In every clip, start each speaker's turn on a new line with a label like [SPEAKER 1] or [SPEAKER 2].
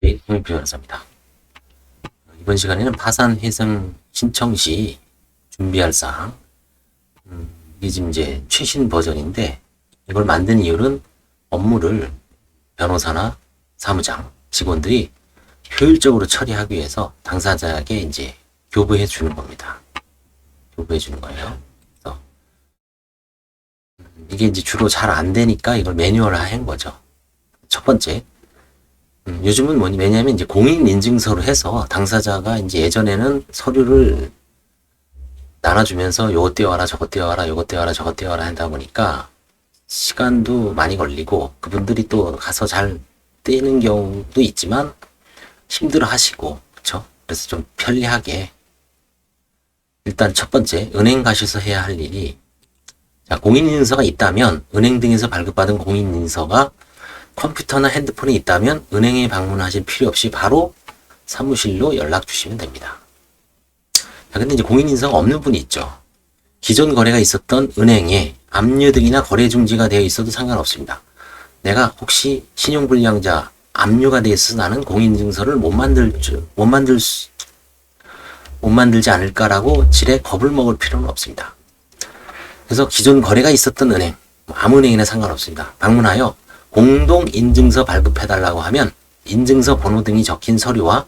[SPEAKER 1] 네, 홍익표 변호사입니다. 이번 시간에는 파산 회생 신청 시 준비할 사항, 이게 지금 이제 최신 버전인데 이걸 만든 이유는 업무를 변호사나 사무장, 직원들이 효율적으로 처리하기 위해서 당사자에게 이제 교부해 주는 겁니다. 교부해 주는 거예요. 그래서 이게 이제 주로 잘 안 되니까 이걸 매뉴얼화한 거죠. 첫 번째, 요즘은 왜냐면 이제 공인인증서로 해서 당사자가 이제 예전에는 서류를 나눠주면서 요것 떼어와라, 저것 떼어와라, 요것 떼어와라, 저것 떼어와라 한다 보니까 시간도 많이 걸리고 그분들이 또 가서 잘 떼는 경우도 있지만 힘들어 하시고, 그쵸? 그래서 좀 편리하게 일단 첫 번째, 은행 가셔서 해야 할 일이, 자, 공인인증서가 있다면 은행 등에서 발급받은 공인인증서가 컴퓨터나 핸드폰에 있다면 은행에 방문하실 필요 없이 바로 사무실로 연락 주시면 됩니다. 자, 근데 이제 공인인증서가 없는 분이 있죠. 기존 거래가 있었던 은행에 압류 등이나 거래 중지가 되어 있어도 상관없습니다. 내가 혹시 신용불량자 압류가 되어 있어서 나는 공인인증서를 못 만들지 않을까라고 지레 겁을 먹을 필요는 없습니다. 그래서 기존 거래가 있었던 은행, 아무 은행이나 상관없습니다. 방문하여 공동인증서 발급해달라고 하면 인증서 번호 등이 적힌 서류와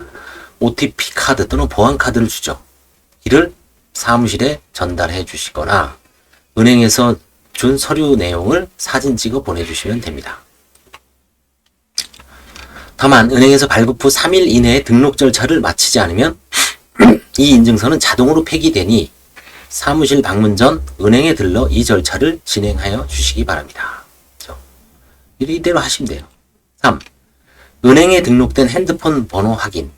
[SPEAKER 1] OTP 카드 또는 보안카드를 주죠. 이를 사무실에 전달해 주시거나 은행에서 준 서류 내용을 사진 찍어 보내주시면 됩니다. 다만 은행에서 발급 후 3일 이내에 등록 절차를 마치지 않으면 이 인증서는 자동으로 폐기되니 사무실 방문 전 은행에 들러 이 절차를 진행하여 주시기 바랍니다. 이대로 하시면 돼요. 3. 은행에 등록된 핸드폰 번호 확인.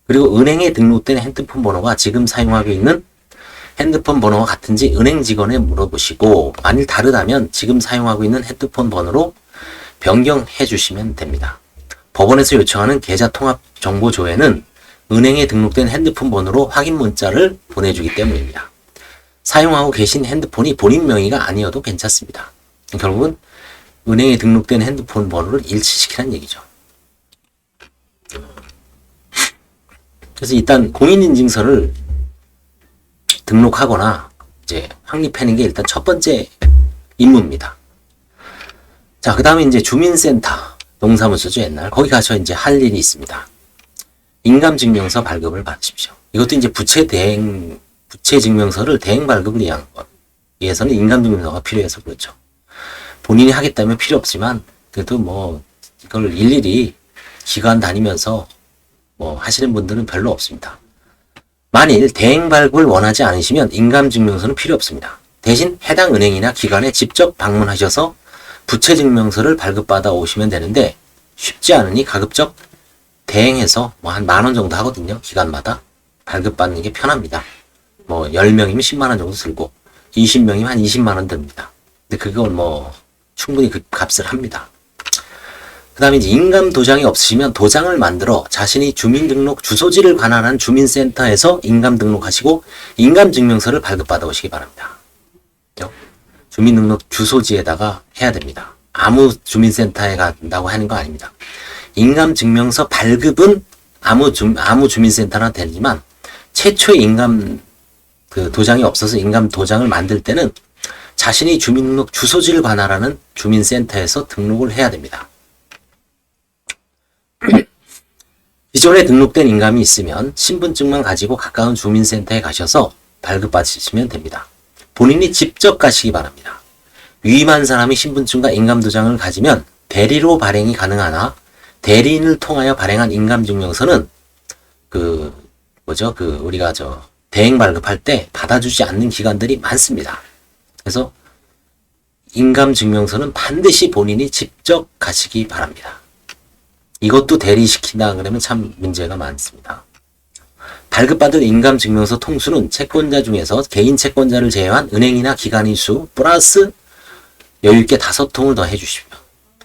[SPEAKER 1] 그리고 은행에 등록된 핸드폰 번호가 지금 사용하고 있는 핸드폰 번호와 같은지 은행 직원에 물어보시고 만일 다르다면 지금 사용하고 있는 핸드폰 번호로 변경해 주시면 됩니다. 법원에서 요청하는 계좌통합정보조회는 은행에 등록된 핸드폰 번호로 확인 문자를 보내주기 때문입니다. 사용하고 계신 핸드폰이 본인 명의가 아니어도 괜찮습니다. 결국은 은행에 등록된 핸드폰 번호를 일치시키라는 얘기죠. 그래서 일단 공인인증서를 등록하거나 이제 확립하는 게 일단 첫 번째 임무입니다. 자, 그 다음에 이제 주민센터, 동사무소죠, 옛날. 거기 가서 이제 할 일이 있습니다. 인감증명서 발급을 받으십시오. 이것도 이제 부채증명서를 대행 발급을 위해서는 인감증명서가 필요해서 그렇죠. 본인이 하겠다면 필요 없지만 그래도 뭐 이걸 일일이 기관 다니면서 뭐 하시는 분들은 별로 없습니다. 만일 대행 발급을 원하지 않으시면 인감증명서는 필요 없습니다. 대신 해당 은행이나 기관에 직접 방문하셔서 부채증명서를 발급받아 오시면 되는데 쉽지 않으니 가급적 대행해서 뭐 한 10,000원 정도 하거든요. 기관마다 발급받는 게 편합니다. 뭐 10명이면 10만원 정도 들고 20명이면 한 20만원 듭니다. 근데 그걸 뭐 충분히 그 값을 합니다. 그 다음에 이제 인감 도장이 없으시면 도장을 만들어 자신이 주민등록 주소지를 관할한 주민센터에서 인감 등록하시고 인감증명서를 발급받아 오시기 바랍니다. 주민등록 주소지에다가 해야 됩니다. 아무 주민센터에 간다고 하는 거 아닙니다. 인감증명서 발급은 아무 주민센터나 되지만 최초의 인감 도장이 없어서 인감 도장을 만들 때는 자신이 주민등록 주소지를 관할하는 주민센터에서 등록을 해야 됩니다. 기존에 등록된 인감이 있으면 신분증만 가지고 가까운 주민센터에 가셔서 발급받으시면 됩니다. 본인이 직접 가시기 바랍니다. 위임한 사람이 신분증과 인감도장을 가지면 대리로 발행이 가능하나 대리인을 통하여 발행한 인감증명서는 우리가 대행 발급할 때 받아주지 않는 기관들이 많습니다. 그래서 인감증명서는 반드시 본인이 직접 가시기 바랍니다. 이것도 대리시킨다 그러면 참 문제가 많습니다. 발급받을 인감증명서 통수는 채권자 중에서 개인 채권자를 제외한 은행이나 기관의 수 플러스 여유있게 5통을 더 해주시면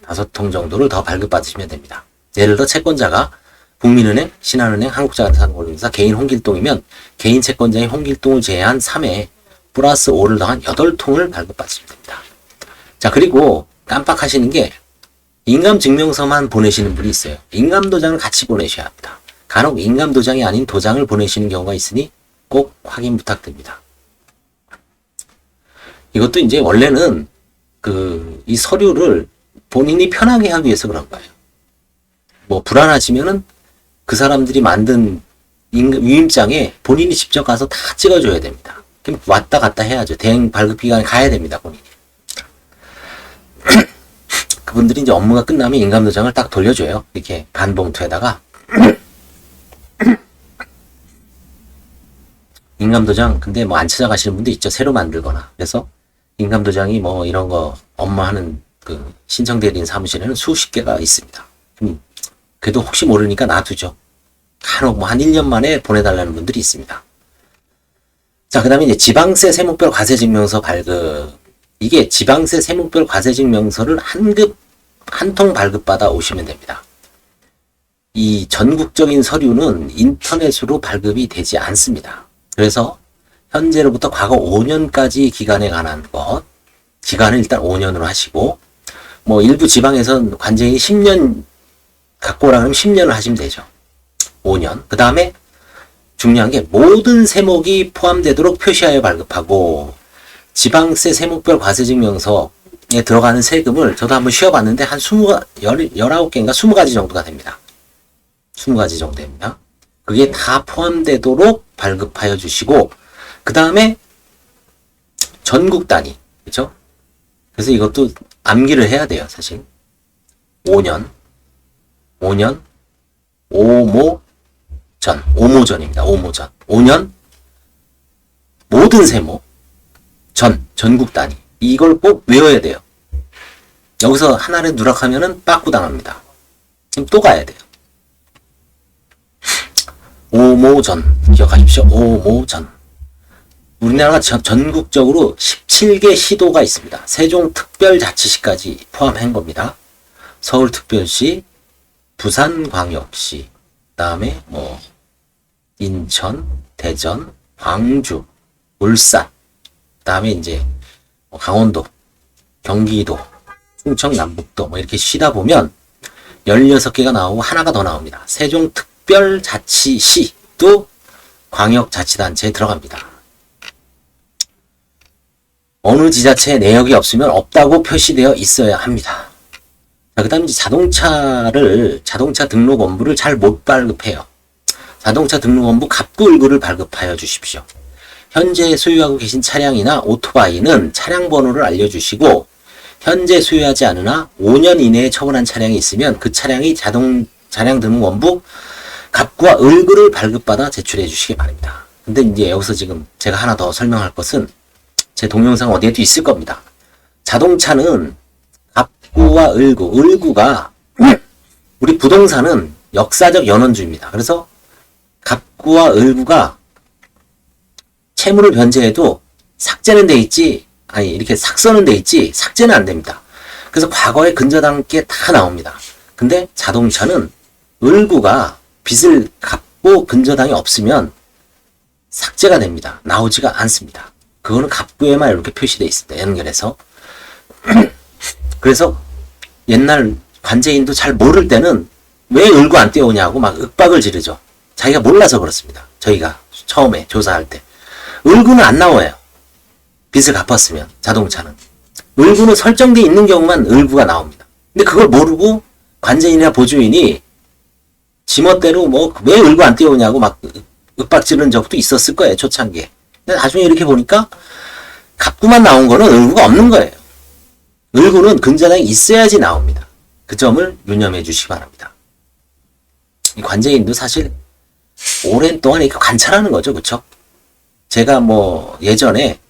[SPEAKER 1] 5통 정도를 더 발급받으시면 됩니다. 예를 들어 채권자가 국민은행, 신한은행, 한국자산관리사, 개인 홍길동이면 개인 채권자인 홍길동을 제외한 3회 플러스 5를 더한 8통을 발급받으시면 됩니다. 자, 그리고 깜빡하시는 게 인감증명서만 보내시는 분이 있어요. 인감도장을 같이 보내셔야 합니다. 간혹 인감도장이 아닌 도장을 보내시는 경우가 있으니 꼭 확인 부탁드립니다. 이것도 이제 원래는 이 서류를 본인이 편하게 하기 위해서 그런 거예요. 뭐 불안하시면은 그 사람들이 만든 위임장에 본인이 직접 가서 다 찍어줘야 됩니다. 그럼 왔다 갔다 해야죠. 대행 발급기관에 가야 됩니다, 본인이. 그분들이 이제 업무가 끝나면 인감도장을 딱 돌려줘요. 이렇게 반봉투에다가. 인감도장, 근데 뭐 안 찾아가시는 분도 있죠. 새로 만들거나. 그래서 인감도장이 뭐 이런 거 업무하는 그 신청대리인 사무실에는 수십 개가 있습니다. 그래도 혹시 모르니까 놔두죠. 간혹 뭐 한 1년 만에 보내달라는 분들이 있습니다. 자, 그 다음에 이제 지방세 세목별 과세증명서 발급. 이게 지방세 세목별 과세증명서를 한 통 발급받아 오시면 됩니다. 이 전국적인 서류는 인터넷으로 발급이 되지 않습니다. 그래서 현재로부터 과거 5년까지 기간에 관한 것, 기간을 일단 5년으로 하시고, 뭐 일부 지방에선 관제인이 10년 갖고 오라 그러면 10년을 하시면 되죠. 5년. 그 다음에 중요한 게 모든 세목이 포함되도록 표시하여 발급하고, 지방세 세목별 과세증명서에 들어가는 세금을 저도 한번 쉬어봤는데 한 19개인가 20가지 정도가 됩니다. 20가지 정도 됩니다. 그게 다 포함되도록 발급하여 주시고, 그 다음에 전국 단위, 그렇죠? 그래서 이것도 암기를 해야 돼요, 사실. 5년, 오모전입니다. 오모전. 5년, 모든 세목, 전국 단위. 이걸 꼭 외워야 돼요. 여기서 하나를 누락하면은 빠꾸 당합니다. 그럼 또 가야 돼요. 오모전. 기억하십시오. 오모전. 우리나라가 전국적으로 17개 시도가 있습니다. 세종특별자치시까지 포함한 겁니다. 서울특별시, 부산광역시, 그다음에 뭐 인천, 대전, 광주, 울산, 그다음에 이제 강원도, 경기도, 충청, 남북도 뭐 이렇게 쉬다 보면 16개가 나오고 하나가 더 나옵니다. 세종특별자치시도 광역자치단체에 들어갑니다. 어느 지자체에 내역이 없으면 없다고 표시되어 있어야 합니다. 그 다음에 자동차 등록원부를 잘 못 발급해요. 자동차 등록원부 갑구을구를 발급하여 주십시오. 현재 소유하고 계신 차량이나 오토바이는 차량 번호를 알려주시고, 현재 소유하지 않으나 5년 이내에 처분한 차량이 있으면 그 차량이 차량 등록원부 갑구와 을구를 발급받아 제출해 주시기 바랍니다. 근데 이제 여기서 지금 제가 하나 더 설명할 것은 제 동영상 어디에도 있을 겁니다. 자동차는 갑구와 을구가 우리 부동산은 역사적 연원주입니다. 그래서 갑구와 을구가 채무를 변제해도 삭제는 돼 있지, 아니 이렇게 삭서는 돼 있지 삭제는 안 됩니다. 그래서 과거에 근저당 게 다 나옵니다. 근데 자동차는 을구가 빚을 갚고 근저당이 없으면 삭제가 됩니다. 나오지가 않습니다. 그거는 갑구에만 이렇게 표시되어 있습니다. 연결해서. 그래서 옛날 관제인도 잘 모를 때는 왜 을구 안 떼오냐고 막 윽박을 지르죠. 자기가 몰라서 그렇습니다. 저희가 처음에 조사할 때. 을구는 안 나와요. 빚을 갚았으면, 자동차는. 을구는 설정되어 있는 경우만 을구가 나옵니다. 근데 그걸 모르고 관제인이나 보조인이 지멋대로 뭐 왜 을구 안 떼오냐고 막 윽박 지르는 적도 있었을 거예요. 초창기에. 근데 나중에 이렇게 보니까 갑구만 나온 거는 을구가 없는 거예요. 을구는 근저당이 있어야지 나옵니다. 그 점을 유념해 주시기 바랍니다. 이 관제인도 사실 오랜 동안 이렇게 관찰하는 거죠. 그쵸? 제가 뭐 예전에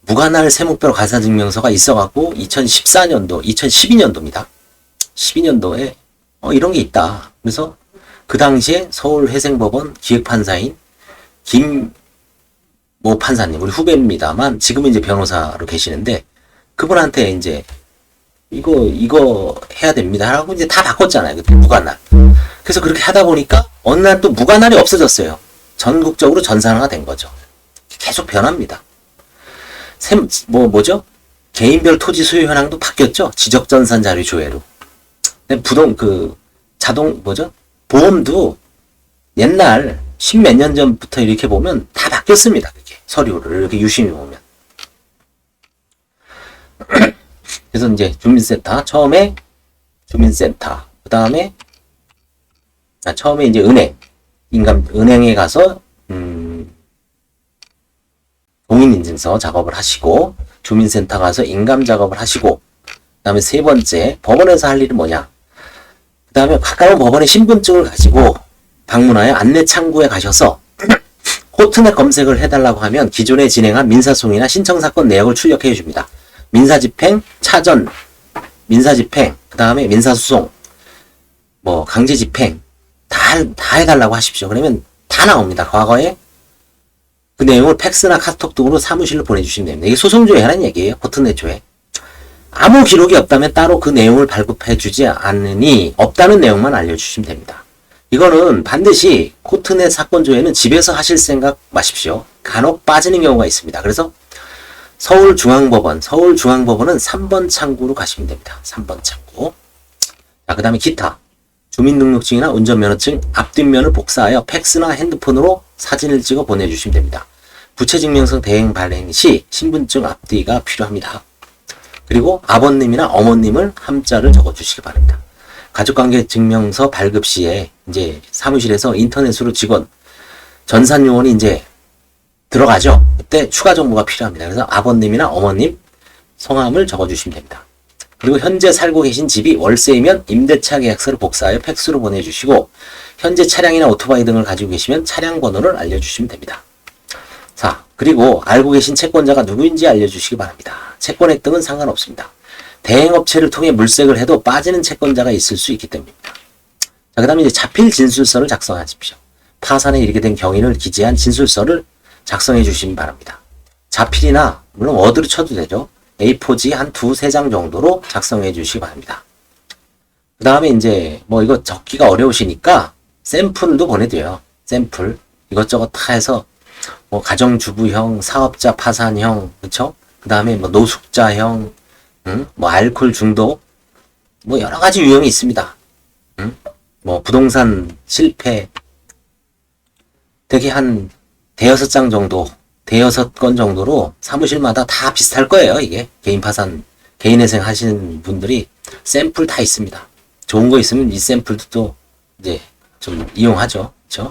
[SPEAKER 1] 무관할 세목별 과세증명서가 있어갖고 2014년도, 2012년도입니다. 12년도에 이런 게 있다. 그래서 그 당시에 서울회생법원 기획판사인 김모 판사님, 우리 후배입니다만 지금은 이제 변호사로 계시는데 그분한테 이제 이거 해야 됩니다 하고 이제 다 바꿨잖아요. 그때 무관할. 그래서 그렇게 하다 보니까 어느 날 또 무관할이 없어졌어요. 전국적으로 전산화가 된 거죠. 계속 변합니다. 뭐죠? 개인별 토지 소유 현황도 바뀌었죠. 지적전산 자료 조회로. 자동, 보험도 옛날 십몇 년 전부터 이렇게 보면 다 바뀌었습니다. 그게. 서류를 이렇게 유심히 보면. 그래서 이제 주민센터, 처음에 주민센터, 그 다음에, 처음에 이제 은행에 가서, 공인인증서 작업을 하시고, 주민센터 가서 인감 작업을 하시고, 그 다음에 세 번째, 법원에서 할 일은 뭐냐? 그 다음에 가까운 법원의 신분증을 가지고 방문하여 안내창구에 가셔서 코트넷 검색을 해달라고 하면 기존에 진행한 민사소송이나 신청사건 내역을 출력해 줍니다. 민사집행, 차전, 민사집행, 그 다음에 민사소송, 강제집행, 다 해달라고 하십시오. 그러면 다 나옵니다. 과거에 그 내용을 팩스나 카톡 등으로 사무실로 보내주시면 됩니다. 이게 소송조회 하는 얘기예요. 코트넷 조회. 아무 기록이 없다면 따로 그 내용을 발급해 주지 않으니 없다는 내용만 알려주시면 됩니다. 이거는 반드시 코트넷 사건 조회는 집에서 하실 생각 마십시오. 간혹 빠지는 경우가 있습니다. 그래서 서울중앙법원은 3번 창구로 가시면 됩니다. 3번 창구. 그 다음에 기타. 주민등록증이나 운전면허증 앞뒷면을 복사하여 팩스나 핸드폰으로 사진을 찍어 보내주시면 됩니다. 부채증명서 대행 발행 시 신분증 앞뒤가 필요합니다. 그리고 아버님이나 어머님을 함자를 적어주시기 바랍니다. 가족관계증명서 발급 시에 이제 사무실에서 인터넷으로 직원, 전산요원이 이제 들어가죠. 그때 추가 정보가 필요합니다. 그래서 아버님이나 어머님 성함을 적어주시면 됩니다. 그리고 현재 살고 계신 집이 월세이면 임대차 계약서를 복사하여 팩스로 보내주시고 현재 차량이나 오토바이 등을 가지고 계시면 차량 번호를 알려주시면 됩니다. 자, 그리고 알고 계신 채권자가 누구인지 알려주시기 바랍니다. 채권액 등은 상관없습니다. 대행업체를 통해 물색을 해도 빠지는 채권자가 있을 수 있기 때문입니다. 자, 그 다음에 이제 자필 진술서를 작성하십시오. 파산에 이르게 된 경위를 기재한 진술서를 작성해 주시기 바랍니다. 자필이나 물론 워드로 쳐도 되죠. A4지 한 두세 장 정도로 작성해 주시기 바랍니다. 그 다음에 이제 이거 적기가 어려우시니까 샘플도 보내드려요. 샘플 이것저것 다 해서 가정주부형, 사업자 파산형, 그쵸? 그 다음에 노숙자형, 알코올 중독, 여러 가지 유형이 있습니다. 부동산 실패, 되게 한 대여섯 장 정도, 대여섯 건 정도로 사무실마다 다 비슷할 거예요. 이게 개인 파산, 개인회생 하시는 분들이 샘플 다 있습니다. 좋은 거 있으면 이 샘플도 또 이제 좀 이용하죠. 그쵸?